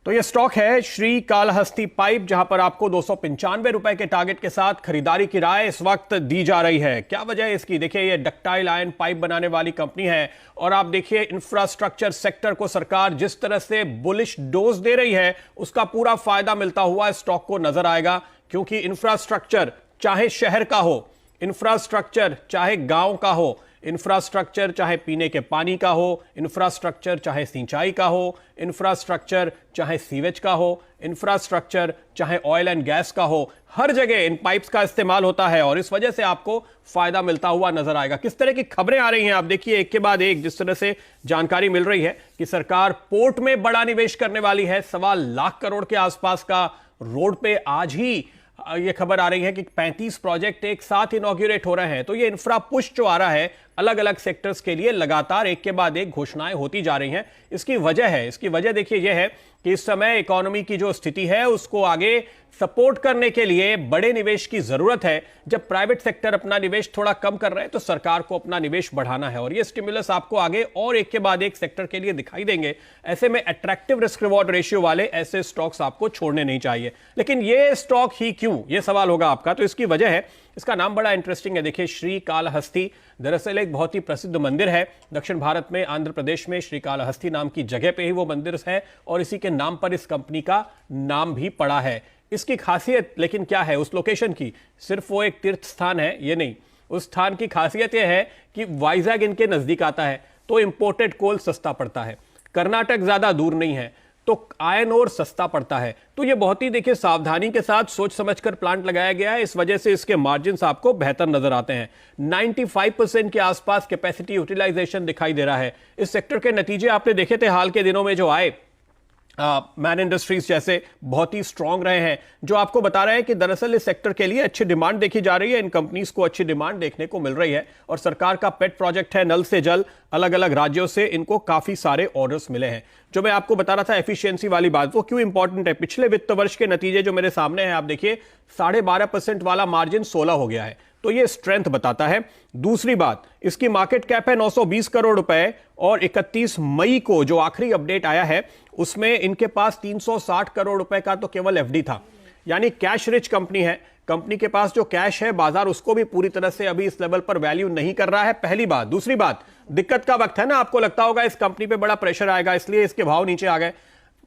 तो ये स्टॉक है श्री कालहस्ती पाइप, जहां पर आपको 295 रुपए के टारगेट के साथ खरीदारी की राय इस वक्त दी जा रही है। क्या वजह है इसकी? देखिए, ये डक्टाइल आयन पाइप बनाने वाली कंपनी है और आप देखिए इंफ्रास्ट्रक्चर सेक्टर को सरकार जिस तरह से बुलिश डोज दे रही है उसका पूरा फायदा मिलता हुआ स्टॉक को नजर आएगा, क्योंकि इंफ्रास्ट्रक्चर चाहे शहर का हो, इंफ्रास्ट्रक्चर चाहे गांव का हो, इंफ्रास्ट्रक्चर चाहे पीने के पानी का हो, इंफ्रास्ट्रक्चर चाहे सिंचाई का हो, इंफ्रास्ट्रक्चर चाहे सीवेज का हो, इंफ्रास्ट्रक्चर चाहे ऑयल एंड गैस का हो, हर जगह इन पाइप्स का इस्तेमाल होता है और इस वजह से आपको फायदा मिलता हुआ नजर आएगा। किस तरह की खबरें आ रही हैं आप देखिए एक के बाद एक। जिस तरह से जानकारी मिल रही है कि सरकार पोर्ट में बड़ा निवेश करने वाली है, 1.25 लाख करोड़ के आसपास का रोड पे आज ही ये खबर आ रही है कि 35 प्रोजेक्ट एक साथ इनॉग्रेट हो रहे हैं। तो ये इंफ्रा पुश जो आ रहा है अलग अलग सेक्टर्स के लिए लगातार एक के बाद एक घोषणाएं होती जा रही हैं। इसकी वजह देखिए यह है कि इस समय इकोनॉमी की जो स्थिति है उसको आगे सपोर्ट करने के लिए बड़े निवेश की जरूरत है। जब प्राइवेट सेक्टर अपना निवेश थोड़ा कम कर रहे हैं तो सरकार को अपना निवेश बढ़ाना है और ये स्टिमुलस आपको आगे और एक के बाद एक सेक्टर के लिए दिखाई देंगे। ऐसे में अट्रैक्टिव रिस्क रिवॉर्ड रेशियो वाले ऐसे स्टॉक्स आपको छोड़ने नहीं चाहिए। लेकिन ये स्टॉक ही क्यों, ये सवाल होगा आपका। तो इसकी वजह है, इसका नाम बड़ा इंटरेस्टिंग है। देखिए, श्री कालहस्ती दरअसल एक बहुत ही प्रसिद्ध मंदिर है दक्षिण भारत में, आंध्र प्रदेश में श्री कालहस्ती नाम की जगह पे ही वो मंदिर है और इसी के नाम पर इस कंपनी का नाम भी पड़ा है। इसकी खासियत लेकिन क्या है उस लोकेशन की? सिर्फ वो एक तीर्थ स्थान है ये नहीं, उस स्थान की खासियत यह है कि वाइजैग इनके नजदीक आता है तो इंपोर्टेड कोल सस्ता पड़ता है, कर्नाटक ज्यादा दूर नहीं है तो आयन और सस्ता पड़ता है। तो ये बहुत ही देखिए सावधानी के साथ सोच समझकर प्लांट लगाया गया है, इस वजह से इसके मार्जिन्स आपको बेहतर नजर आते हैं। 95% के आसपास कैपेसिटी यूटिलाइजेशन दिखाई दे रहा है। इस सेक्टर के नतीजे आपने देखे थे हाल के दिनों में जो आए, मैन इंडस्ट्रीज जैसे बहुत ही स्ट्रांग रहे हैं, जो आपको बता रहे हैं कि दरअसल इस सेक्टर के लिए अच्छी डिमांड देखी जा रही है, इन कंपनीज को अच्छी डिमांड देखने को मिल रही है और सरकार का पेट प्रोजेक्ट है नल से जल, अलग अलग राज्यों से इनको काफी सारे ऑर्डर्स मिले हैं। जो मैं आपको बता रहा था एफिशिएंसी वाली बात, वो क्यों इंपॉर्टेंट है? पिछले वित्त वर्ष के नतीजे जो मेरे सामने हैं आप देखिए, 12.5% वाला मार्जिन 16 हो गया है, तो ये स्ट्रेंथ बताता है। दूसरी बात, इसकी मार्केट कैप है 920 करोड़ रुपए और 31 मई को जो आखिरी अपडेट आया है उसमें इनके पास 360 करोड़ रुपए का तो केवल एफडी था, यानी कैश रिच कंपनी है। कंपनी के पास जो कैश है बाजार उसको भी पूरी तरह से अभी इस लेवल पर वैल्यू नहीं कर रहा है, पहली बात। दूसरी बात, दिक्कत का वक्त है ना, आपको लगता होगा इस कंपनी पे बड़ा प्रेशर आएगा इसलिए इसके भाव नीचे आ गए,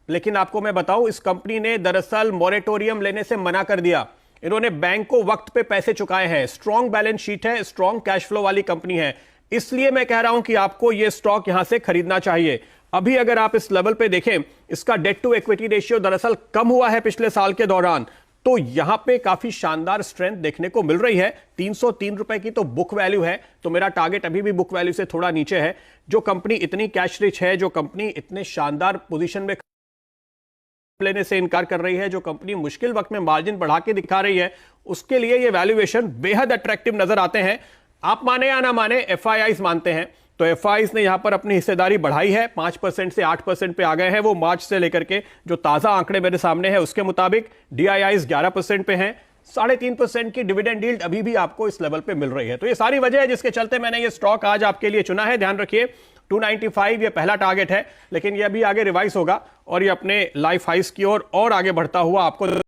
लेकिन आपको मैं बताऊं इस कंपनी ने दरअसल मॉरेटोरियम लेने से मना कर दिया। इन्होंने बैंक को वक्त पे पैसे चुकाए हैं, स्ट्रॉन्ग बैलेंस शीट है, स्ट्रॉन्ग कैश फ्लो वाली कंपनी है, इसलिए मैं कह रहा हूं कि आपको यह स्टॉक यहां से खरीदना चाहिए। अभी अगर आप इस लेवल पे देखें, इसका डेट टू इक्विटी रेशियो दरअसल कम हुआ है पिछले साल के दौरान, तो यहां पे काफी शानदार स्ट्रेंथ देखने को मिल रही है। 303 रुपए की तो बुक वैल्यू है, तो मेरा टारगेट अभी भी बुक वैल्यू से थोड़ा नीचे है। जो कंपनी इतनी कैश रिच है, जो कंपनी इतने शानदार पोजीशन में लेने से इनकार कर रही है, जो कंपनी मुश्किल वक्त में मार्जिन बढ़ा के दिखा रही है, उसके लिए ये वैल्यूएशन बेहद अट्रैक्टिव नजर आते हैं। आप माने या ना माने, एफआईआईज मानते हैं, तो एफआईआईज ने यहां पर अपनी हिस्सेदारी बढ़ाई है, 5% से 8% पे आ गए हैं वो मार्च से लेकर के। जो ताजा आंकड़े मेरे सामने हैं उसके मुताबिक डीआईआईज 11% पे हैं, 3.5% की डिविडेंड यील्ड अभी भी आपको इस लेवल पे मिल रही है। तो ये सारी वजह है जिसके चलते मैंने ये स्टॉक आज आपके लिए चुना है। ध्यान रखिए 295 ये पहला टारगेट है, लेकिन ये अभी आगे रिवाइज होगा और ये अपने लाइफ हाइस की ओर और आगे बढ़ता हुआ आपको